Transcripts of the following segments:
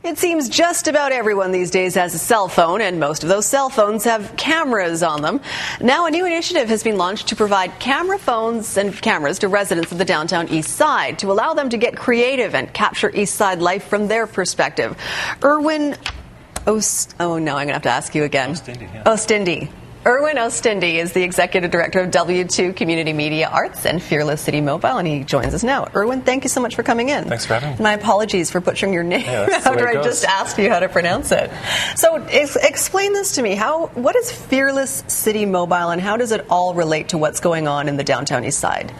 It seems just about everyone these days has a cell phone, and most of those cell phones have cameras on them. Now a new initiative has been launched to provide camera phones and cameras to residents of the downtown East Side to allow them to get creative and capture East Side life from their perspective. Irwin I'm going to have to ask you again. Oostindie, yeah. Oostindie. Irwin Oostindie is the Executive Director of W2 Community Media Arts and FearlessCity Mobile, and he joins us now. Irwin, thank you so much for coming in. Thanks for having me. My apologies for butchering your name after I just asked you how to pronounce it. So explain this to me. What is FearlessCity Mobile, and how does it all relate to what's going on in the downtown East Side?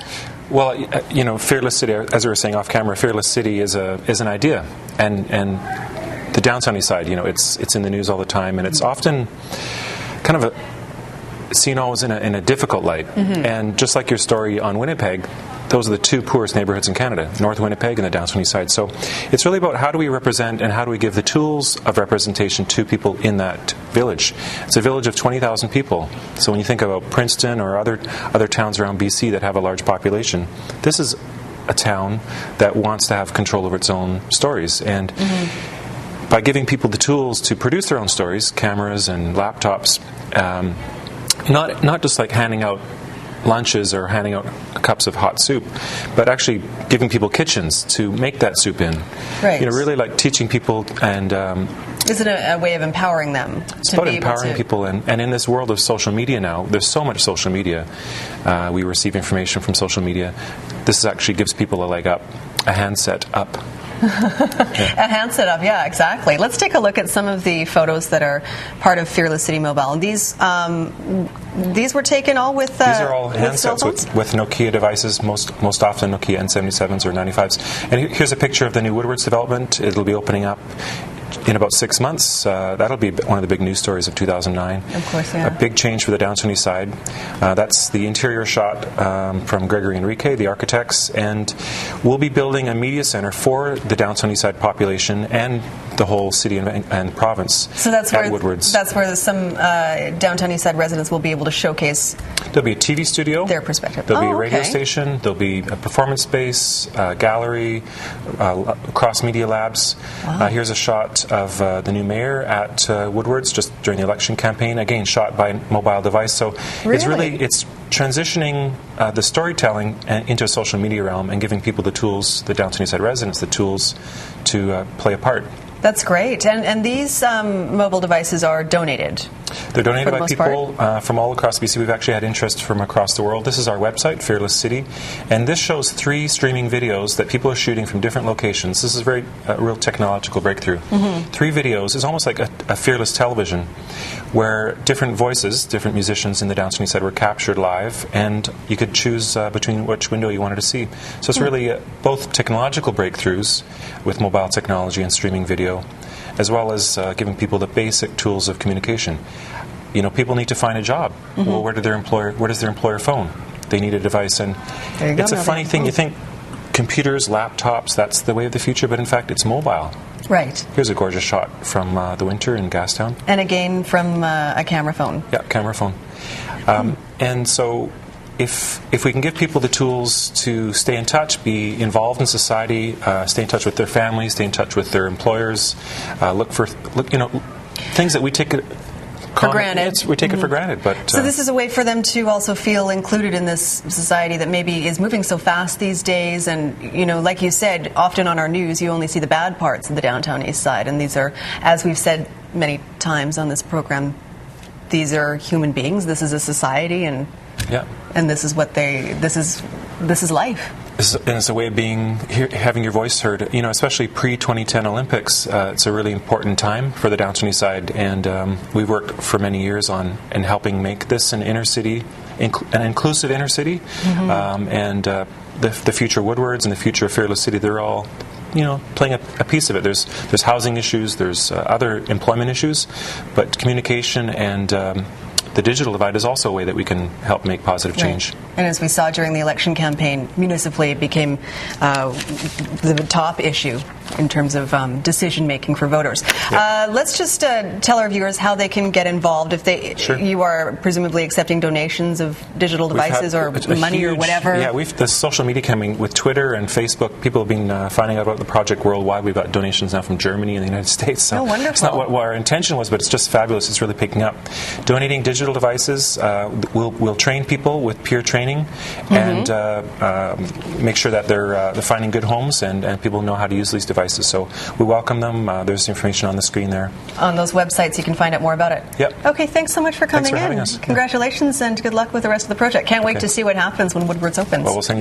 Well, FearlessCity, as we were saying off camera, FearlessCity is an idea, and the downtown East Side, it's in the news all the time, and it's often kind of seen always in a difficult light. Mm-hmm. And just like your story on Winnipeg, those are the two poorest neighborhoods in Canada, North Winnipeg and the downtown East Side. So it's really about how do we represent and how do we give the tools of representation to people in that village. It's a village of 20,000 people. So when you think about Princeton or other towns around BC that have a large population, this is a town that wants to have control over its own stories. And by giving people the tools to produce their own stories, cameras and laptops, not just like handing out lunches or handing out cups of hot soup, but actually giving people kitchens to make that soup in. Right. Really like teaching people and... is it a way of empowering them? It's about empowering people, and in this world of social media now, there's so much social media. We receive information from social media. This actually gives people a leg up, a handset up. A handset up, yeah, exactly. Let's take a look at some of the photos that are part of FearlessCity Mobile. And these were taken all with these are all handsets with Nokia devices, most often Nokia N77s or 95s. And here's a picture of the new Woodwards development. It'll be opening up in about 6 months. That'll be one of the big news stories of 2009. Of course, yeah. A big change for the downtown East Side. That's the interior shot from Gregory Enrique, the architects, and we'll be building a media center for the downtown East Side population and the whole city and province. So that's at Woodwards. That's where some downtown East Side residents will be able to showcase. There'll be a TV studio, their perspective. There'll be a radio station. There'll be a performance space, gallery, cross media labs. Wow. Here's a shot of the new mayor at Woodwards just during the election campaign. Again, shot by mobile device. So it's transitioning the storytelling into a social media realm and giving people the tools, the downtown East Side residents, the tools to play a part. That's great. And these mobile devices are donated? They're donated by people from all across BC. We've actually had interest from across the world. This is our website, FearlessCity, and this shows 3 streaming videos that people are shooting from different locations. This is a real technological breakthrough. 3 videos is almost like a fearless television, where different voices, different musicians in the downtown East Side were captured live, and you could choose between which window you wanted to see. So it's really both technological breakthroughs with mobile technology and streaming video, as well as giving people the basic tools of communication. People need to find a job. Well, where does their employer phone? They need a device, and it's a funny thing. You think computers, laptops, that's the way of the future, but in fact, it's mobile. Right. Here's a gorgeous shot from the winter in Gastown. And again from a camera phone. Yeah, camera phone. And so if we can give people the tools to stay in touch, be involved in society, stay in touch with their families, stay in touch with their employers, look things that we take for granted. We take it for granted, but so this is a way for them to also feel included in this society that maybe is moving so fast these days. And like you said, often on our news you only see the bad parts of the downtown East Side, and these are, as we've said many times on this program, these are human beings. This is a society, and this is what this is life. And it's a way of having your voice heard. Especially pre-2010 Olympics, it's a really important time for the downtown East Side, and we've worked for many years on helping make this an inner city, an inclusive inner city, and the future Woodwards and the future of FearlessCity. They're all playing a piece of it. There's housing issues, there's other employment issues, but communication and the digital divide is also a way that we can help make positive change. Right. And as we saw during the election campaign, municipally it became the top issue in terms of decision-making for voters. Yeah. Let's just tell our viewers how they can get involved. If they, you are presumably accepting donations of digital devices or money or whatever. Yeah, the social media coming with Twitter and Facebook. People have been finding out about the project worldwide. We've got donations now from Germany and the United States. So wonderful. It's not what our intention was, but it's just fabulous. It's really picking up. Donating digital devices, we'll train people with peer training and make sure that they're finding good homes and people know how to use these devices. So we welcome them. There's information on the screen there. On those websites, you can find out more about it. Yep. Okay, thanks so much for coming in. Congratulations and good luck with the rest of the project. Can't wait to see what happens when Woodward's opens. Well, we'll send you